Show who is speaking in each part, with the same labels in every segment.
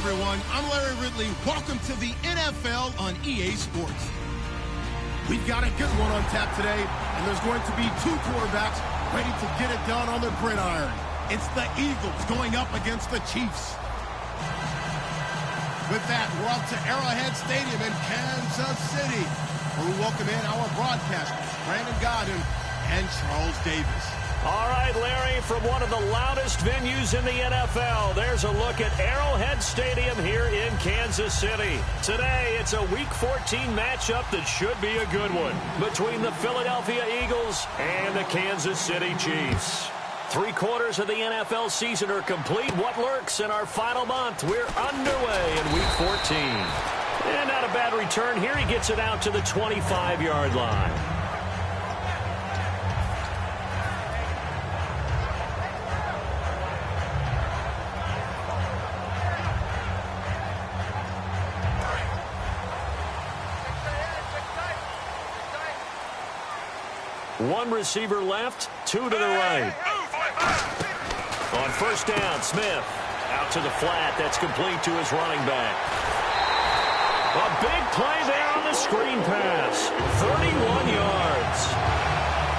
Speaker 1: everyone. I'm Larry Ridley. Welcome to the NFL on EA Sports. We've got a good one on tap today, and there's going to be two quarterbacks ready to get it done on the gridiron. It's the Eagles going up against the Chiefs. With that, we're up to Arrowhead Stadium in Kansas City, where we welcome in our broadcasters, Brandon Godden and Charles Davis.
Speaker 2: All right, Larry, from one of the loudest venues in the NFL, there's a look at Arrowhead Stadium here in Kansas City. Today, it's a Week 14 matchup that should be a good one between the Philadelphia Eagles and the Kansas City Chiefs. 3/4 of the NFL season are complete. What lurks in our final month? We're underway in Week 14. And not a bad return here. He gets it out to the 25-yard line. One receiver left, two to the right. On first down, Smith out to the flat. That's complete to his running back. A big play there on the screen pass. 31 yards.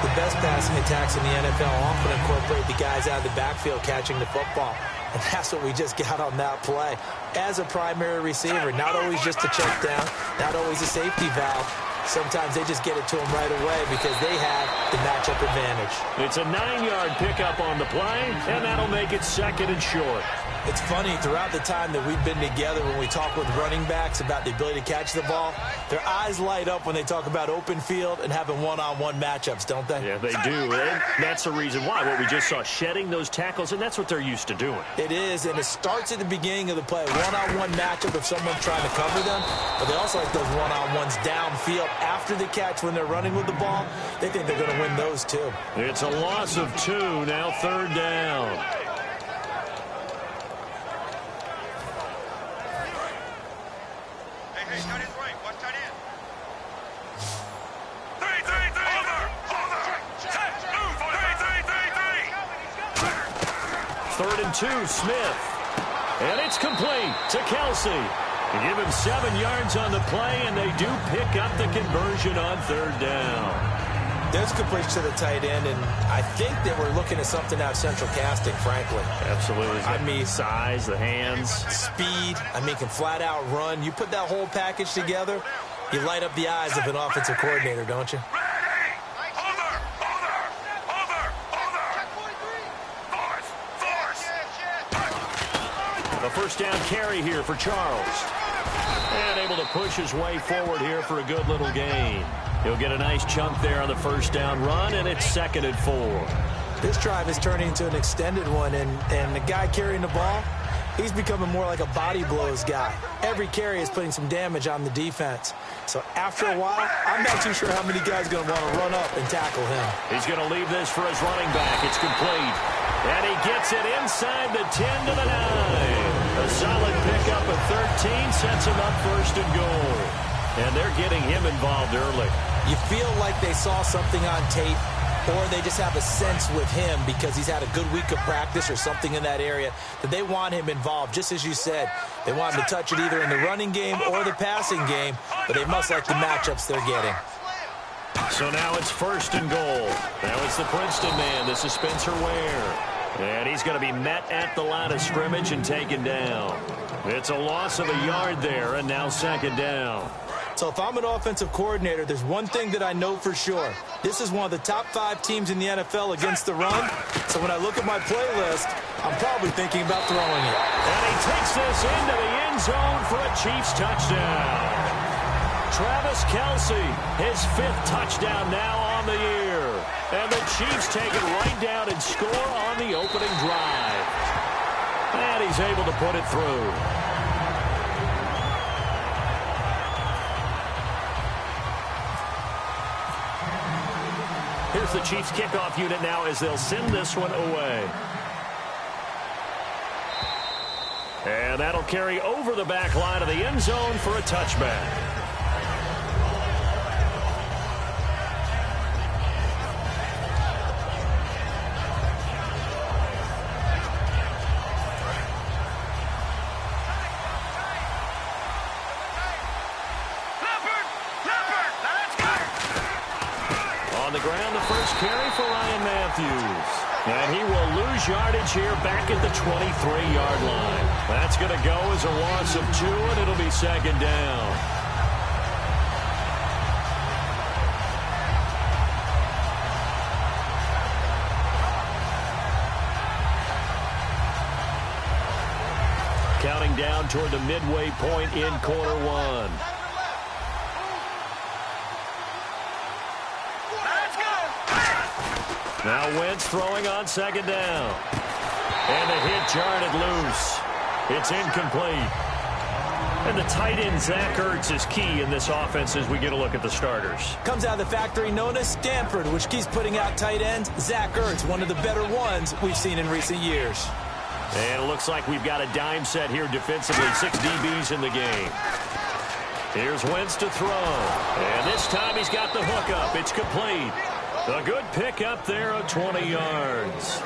Speaker 3: The best passing attacks in the NFL often incorporate the guys out of the backfield catching the football. And that's what we just got on that play. As a primary receiver, not always just a check down, not always a safety valve. Sometimes they just get it to them right away because they have the matchup advantage.
Speaker 2: It's a 9-yard pickup on the play, and that'll make it second and short.
Speaker 3: It's funny, throughout the time that we've been together, when we talk with running backs about the ability to catch the ball, their eyes light up when they talk about open field and having one-on-one matchups, don't they?
Speaker 2: Yeah, they do. And that's the reason why. What we just saw, shedding those tackles, and that's what they're used to doing.
Speaker 3: It is, and it starts at the beginning of the play. One-on-one matchup if someone's trying to cover them, but they also like those one-on-ones downfield after the catch when they're running with the ball. They think they're going to win those, too.
Speaker 2: It's a loss of 2, now third down. Third and 2, Smith. And it's complete to Kelsey. They give him 7 yards on the play, and they do pick up the conversion on third down.
Speaker 3: There's completion to the tight end, and I think they were looking at something out of central casting, frankly.
Speaker 2: Absolutely.
Speaker 3: I mean,
Speaker 2: size, the hands.
Speaker 3: Speed. I mean, can flat out run. You put that whole package together, you light up the eyes of an offensive coordinator, don't you?
Speaker 2: A first down carry here for Charles. And able to push his way forward here for a good little gain. He'll get a nice chunk there on the first down run, and it's 2nd and 4.
Speaker 3: This drive is turning into an extended one, and the guy carrying the ball, he's becoming more like a body blows guy. Every carry is putting some damage on the defense. So after a while, I'm not too sure how many guys are going to want to run up and tackle him.
Speaker 2: He's going to leave this for his running back. It's complete. And he gets it inside the 10 to the 9. A solid pickup of 13 sets him up first and goal. And they're getting him involved early.
Speaker 3: You feel like they saw something on tape, or they just have a sense with him because he's had a good week of practice or something in that area that they want him involved. Just as you said, they want him to touch it either in the running game or the passing game, but they must like the matchups they're getting.
Speaker 2: So now it's first and goal. Now it's the Princeton man. This is Spencer Ware. And he's going to be met at the line of scrimmage and taken down. It's a loss of a yard there, and now 2nd down.
Speaker 3: So if I'm an offensive coordinator, there's one thing that I know for sure. This is one of the top 5 teams in the NFL against the run. So when I look at my playlist, I'm probably thinking about throwing it.
Speaker 2: And he takes this into the end zone for a Chiefs touchdown. Travis Kelce, his 5th touchdown now on the year. And the Chiefs take it right down and score on the opening drive. And he's able to put it through. Here's the Chiefs kickoff unit now as they'll send this one away. And that'll carry over the back line of the end zone for a touchback. On the ground, the first carry for Ryan Matthews. And he will lose yardage here back at the 23-yard line. That's going to go as a loss of 2, and it'll be second down. Counting down toward the midway point in quarter one. Now Wentz throwing on second down. And the hit jarred loose. It's incomplete. And the tight end, Zach Ertz, is key in this offense as we get a look at the starters.
Speaker 3: Comes out of the factory known as Stanford, which keeps putting out tight ends. Zach Ertz, one of the better ones we've seen in recent years.
Speaker 2: And it looks like we've got a dime set here defensively. 6 DBs in the game. Here's Wentz to throw. And this time he's got the hook up. It's complete. A good pick up there of 20 yards.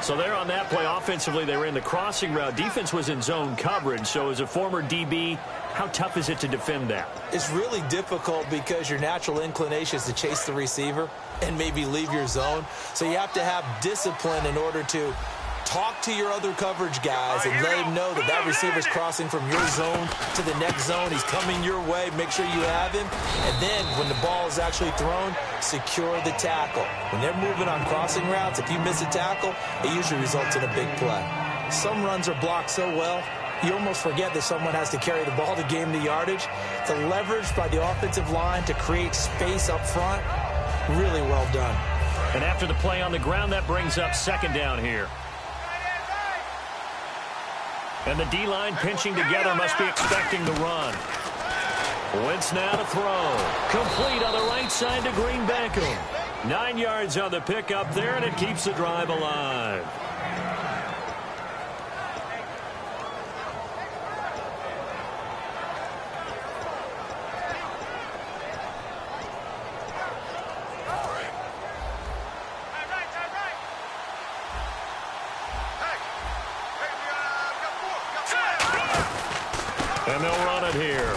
Speaker 2: So there on that play, offensively, they ran the crossing route. Defense was in zone coverage. So as a former DB, how tough is it to defend that?
Speaker 3: It's really difficult because your natural inclination is to chase the receiver and maybe leave your zone. So you have to have discipline in order to talk to your other coverage guys and let him know that that receiver's crossing from your zone to the next zone. He's coming your way. Make sure you have him. And then when the ball is actually thrown, secure the tackle. When they're moving on crossing routes, if you miss a tackle, it usually results in a big play. Some runs are blocked so well, you almost forget that someone has to carry the ball to gain the yardage. The leverage by the offensive line to create space up front, really well done.
Speaker 2: And after the play on the ground, that brings up second down here. And the D-line pinching together must be expecting the run. Wentz now to throw. Complete on the right side to Green Beckham. 9 yards on the pickup there, and it keeps the drive alive. And they'll run it here.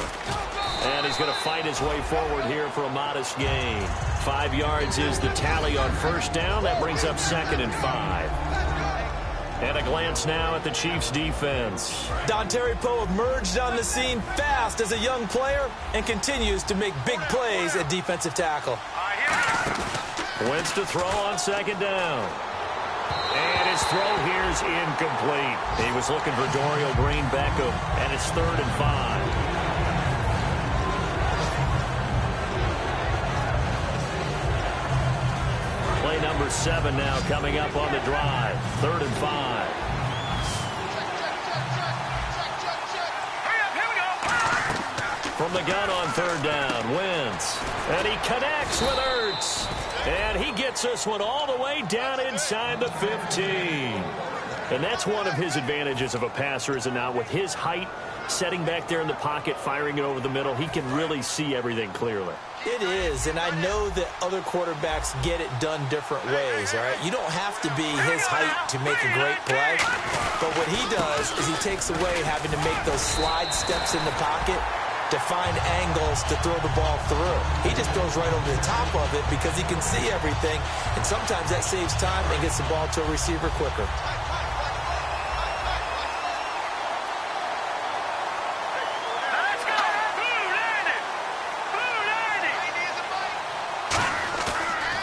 Speaker 2: And he's going to fight his way forward here for a modest gain. 5 yards is the tally on first down. That brings up 2nd and 5. And a glance now at the Chiefs' defense.
Speaker 3: Dontari Poe emerged on the scene fast as a young player and continues to make big plays at defensive tackle.
Speaker 2: Wentz to throw on second down. And his throw here is incomplete. He was looking for Dorial Green Beckham, and it's 3rd and 5. Play number 7 now coming up on the drive. 3rd and 5. From the gun on 3rd down, Wentz. And he connects with Ertz. And he gets this one all the way down inside the 15. And that's one of his advantages of a passer, is it not? With his height, setting back there in the pocket, firing it over the middle, he can really see everything clearly.
Speaker 3: It is, and I know that other quarterbacks get it done different ways, all right? You don't have to be his height to make a great play. But what he does is he takes away having to make those slide steps in the pocket to find angles to throw the ball through. He just goes right over the top of it because he can see everything, and sometimes that saves time and gets the ball to a receiver quicker.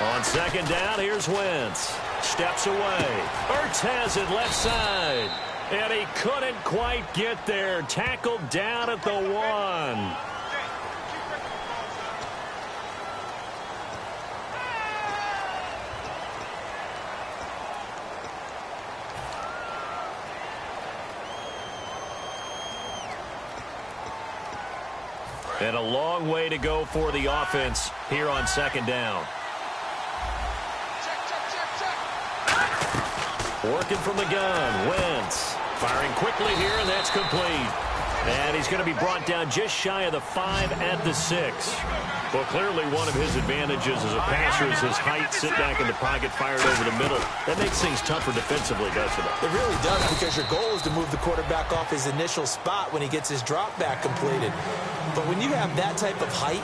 Speaker 2: On second down, here's Wentz. Steps away. Ertz has it left side. And he couldn't quite get there. Tackled down at the 1. And a long way to go for the offense here on second down. Working from the gun, Wentz. Firing quickly here, and that's complete. And he's going to be brought down just shy of the 5 at the 6. Well, clearly one of his advantages as a passer is his height, sit back in the pocket, fired over the middle. That makes things tougher defensively, doesn't it?
Speaker 3: It really does, because your goal is to move the quarterback off his initial spot when he gets his drop back completed. But when you have that type of height,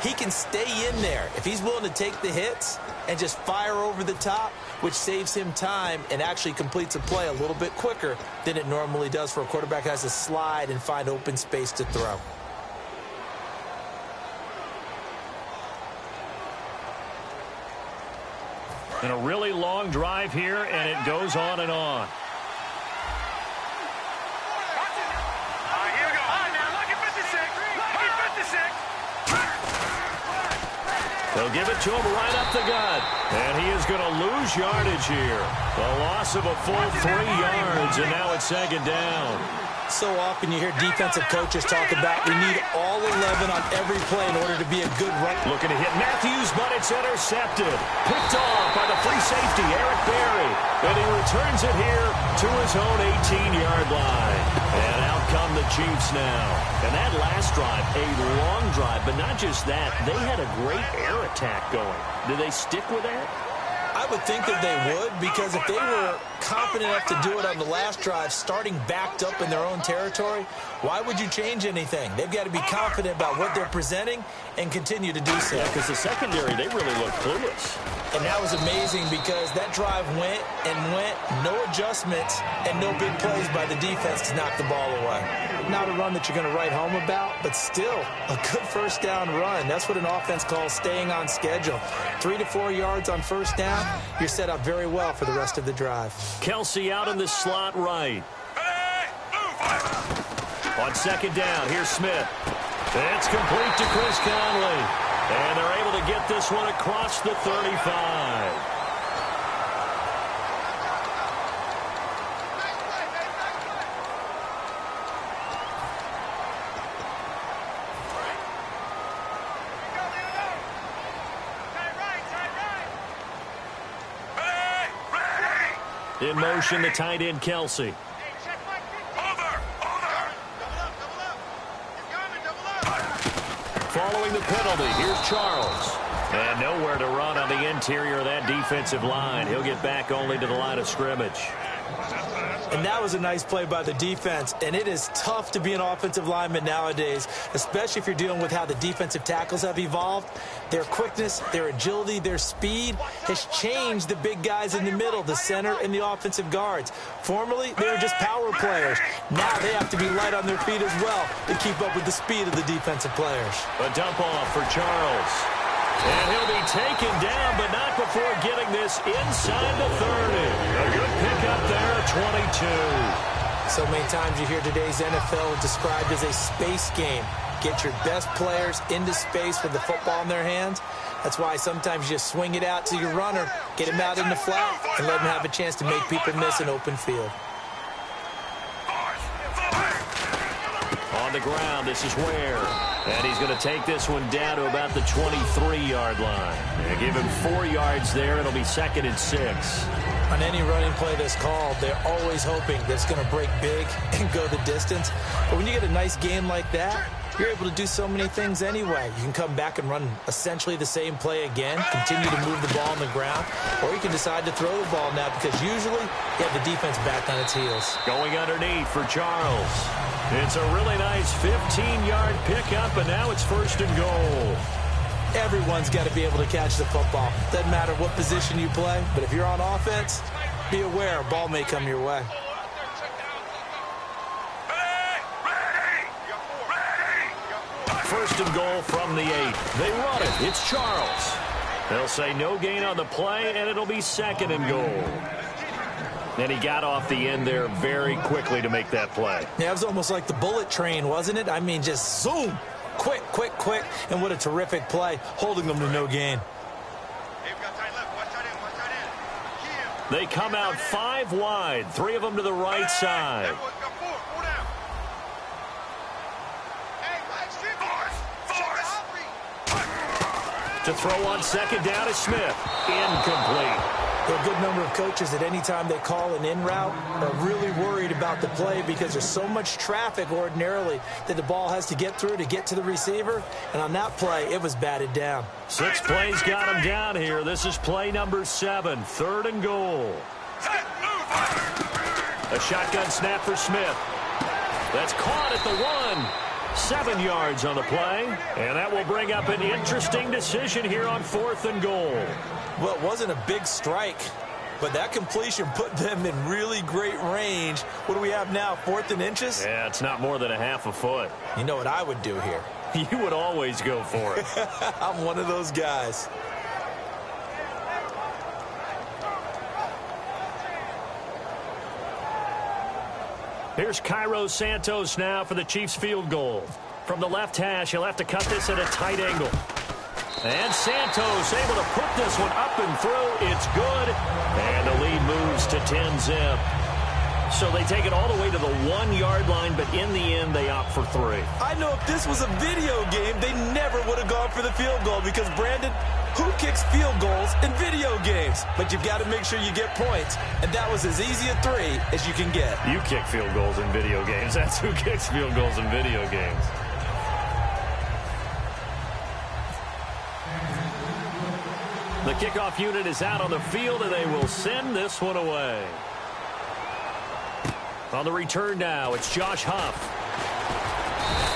Speaker 3: he can stay in there. If he's willing to take the hits and just fire over the top, which saves him time and actually completes a play a little bit quicker than it normally does for a quarterback who has to slide and find open space to throw.
Speaker 2: And a really long drive here, and it goes on and on. They'll give it to him right up the gut. And he is going to lose yardage here. A loss of a full 3 yards, and now it's second down.
Speaker 3: So often you hear defensive coaches talk about we need all 11 on every play in order to be a good run.
Speaker 2: Looking to hit Matthews, but it's intercepted. Picked off by the free safety, Eric Berry. And he returns it here to his own 18-yard line. And out come the Chiefs now. And that last drive, a long drive, but not just that. They had a great air attack going. Do they stick with that?
Speaker 3: I would think that they would, because if they were confident enough to do it on the last drive, starting backed up in their own territory, why would you change anything? They've got to be confident about what they're presenting and continue to do so.
Speaker 2: Yeah, because the secondary, they really look clueless.
Speaker 3: And that was amazing because that drive went and went, no adjustments, and no big plays by the defense to knock the ball away. Not a run that you're going to write home about, but still a good first down run. That's what an offense calls staying on schedule. 3 to 4 yards on first down, you're set up very well for the rest of the drive.
Speaker 2: Kelsey out in the slot right. On second down, here's Smith. It's complete to Chris Conley. And they're able to get this one across the 35. In motion, the tight end, Kelsey. Following the penalty, here's Charles. And nowhere to run on the interior of that defensive line. He'll get back only to the line of scrimmage.
Speaker 3: And that was a nice play by the defense. And it is tough to be an offensive lineman nowadays, especially if you're dealing with how the defensive tackles have evolved. Their quickness, their agility, their speed has changed the big guys in the middle, the center, and the offensive guards. Formerly, they were just power players. Now they have to be light on their feet as well to keep up with the speed of the defensive players.
Speaker 2: A dump off for Charles. And he'll be taken down, but not before getting this inside the 30. A good pickup there at 22.
Speaker 3: So many times you hear today's NFL described as a space game. Get your best players into space with the football in their hands. That's why sometimes you just swing it out to your runner, get him out in the flat, and let him have a chance to make people miss an open field.
Speaker 2: On the ground, this is Ware. And he's going to take this one down to about the 23-yard line. And give him 4 yards there. It'll be 2nd and 6.
Speaker 3: On any running play that's called, they're always hoping that it's going to break big and go the distance. But when you get a nice game like that, you're able to do so many things anyway. You can come back and run essentially the same play again, continue to move the ball on the ground, or you can decide to throw the ball now because usually you have the defense back on its heels.
Speaker 2: Going underneath for Charles. It's a really nice 15-yard pickup, and now it's 1st and goal.
Speaker 3: Everyone's got to be able to catch the football. Doesn't matter what position you play, but if you're on offense, be aware a ball may come your way.
Speaker 2: First and goal from the 8. They run it. It's Charles. They'll say no gain on the play, and it'll be 2nd and goal. And he got off the end there very quickly to make that play.
Speaker 3: Yeah, it was almost like the bullet train, wasn't it? I mean, just zoom. Quick, quick, quick. And what a terrific play, holding them to no gain.
Speaker 2: They come out 5 wide, 3 of them to the right side. To throw on 2nd down is Smith. Incomplete.
Speaker 3: A good number of coaches at any time they call an in route are really worried about the play because there's so much traffic ordinarily that the ball has to get through to get to the receiver. And on that play, it was batted down.
Speaker 2: 6 plays got him down here. This is play number 7, 3rd and goal. A shotgun snap for Smith. That's caught at the 1. 7 yards on the play, and that will bring up an interesting decision here on 4th and goal.
Speaker 3: Well, it wasn't a big strike, but that completion put them in really great range. What do we have now, 4th and inches?
Speaker 2: Yeah, it's not more than a half a foot.
Speaker 3: You know what I would do here?
Speaker 2: You would always go for it.
Speaker 3: I'm one of those guys.
Speaker 2: Here's Cairo Santos now for the Chiefs field goal. From the left hash, he'll have to cut this at a tight angle. And Santos able to put this one up and through. It's good. And the lead moves to 10-zip. So they take it all the way to the 1-yard line, but in the end, they opt for 3.
Speaker 3: I know if this was a video game, they never would have gone for the field goal because, Brandon, who kicks field goals in video games? But you've got to make sure you get points, and that was as easy a 3 as you can get.
Speaker 2: You kick field goals in video games. That's who kicks field goals in video games. The kickoff unit is out on the field, and they will send this one away. On the return now, it's Josh Huff.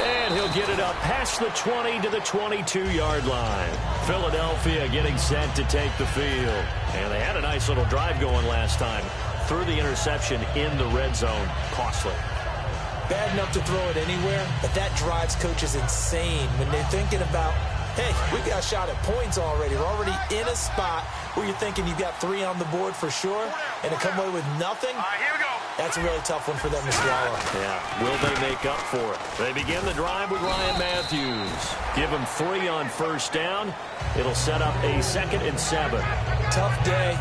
Speaker 2: And he'll get it up past the 20 to the 22-yard line. Philadelphia getting set to take the field. And they had a nice little drive going last time. Threw the interception in the red zone. Costly.
Speaker 3: Bad enough to throw it anywhere, but that drives coaches insane when they're thinking about, hey, we got a shot at points already. We're already in a spot where you're thinking you've got 3 on the board for sure, and to come away with nothing,
Speaker 1: Here we go.
Speaker 3: that's a really tough one for them to swallow.
Speaker 2: Yeah, will they make up for it? They begin the drive with Ryan Matthews. Give him 3 on first down. It'll set up a 2nd and 7.
Speaker 3: Tough day,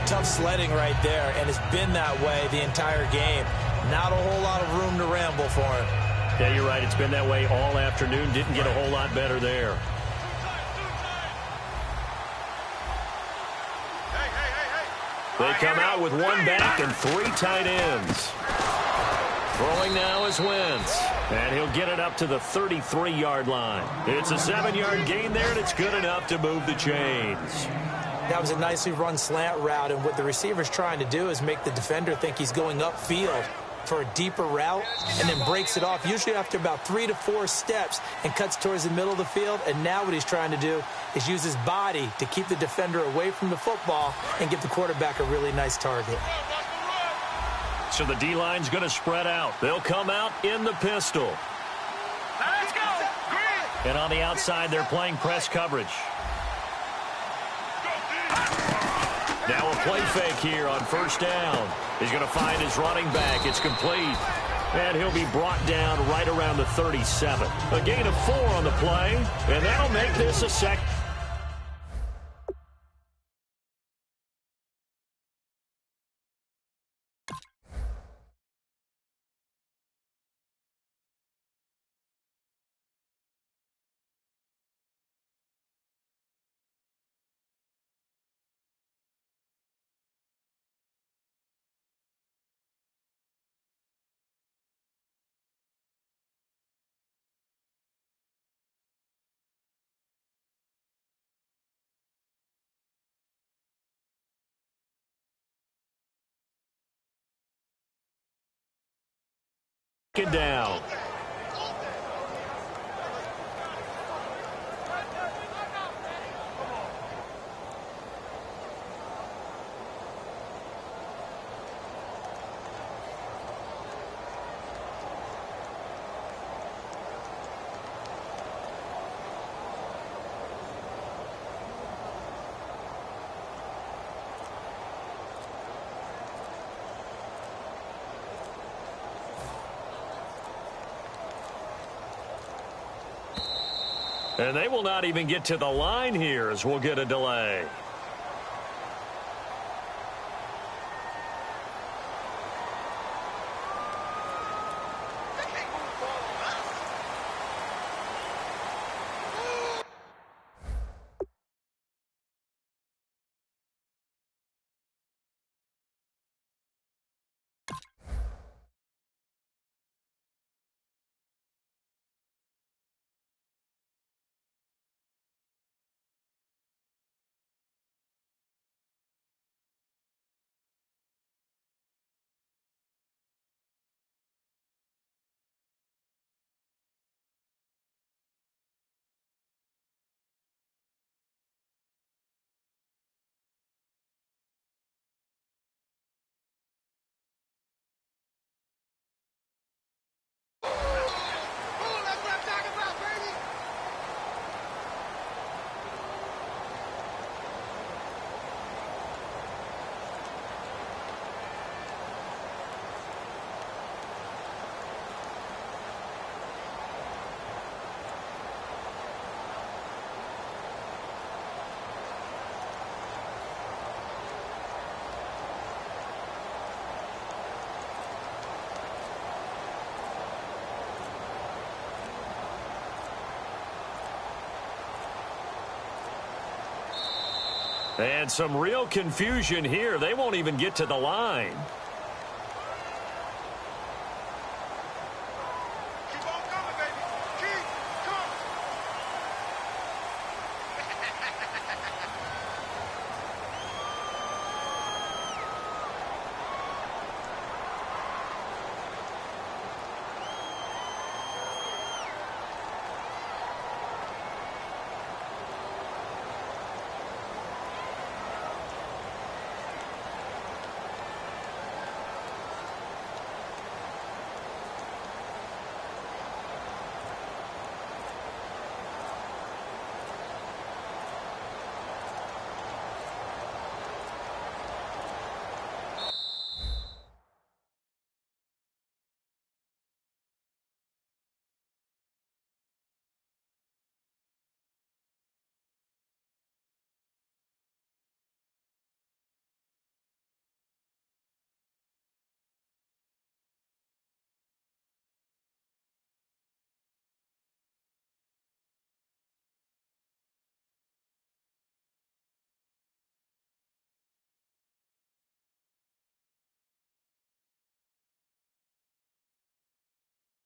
Speaker 3: tough sledding right there, and it's been that way the entire game. Not a whole lot of room to ramble for him.
Speaker 2: Yeah, you're right. It's been that way all afternoon. Didn't get a whole lot better there. They come out with 1 back and 3 tight ends. Throwing now is Wentz. And he'll get it up to the 33-yard line. It's a 7-yard gain there, and it's good enough to move the chains.
Speaker 3: That was a nicely run slant route, and what the receiver's trying to do is make the defender think he's going upfield for a deeper route and then breaks it off, usually after about 3 to 4 steps, and cuts towards the middle of the field. And now what he's trying to do is use his body to keep the defender away from the football and give the quarterback a really nice target.
Speaker 2: So the D-line's going to spread out. They'll come out in the pistol.
Speaker 1: Let's go. Green.
Speaker 2: And on the outside, they're playing press coverage. Now a play fake here on first down. He's going to find his running back. It's complete. And he'll be brought down right around the 37. A gain of 4 on the play. And that'll make this a second. Down. And they will not even get to the line here as we'll get a delay. And some real confusion here. They won't even get to the line.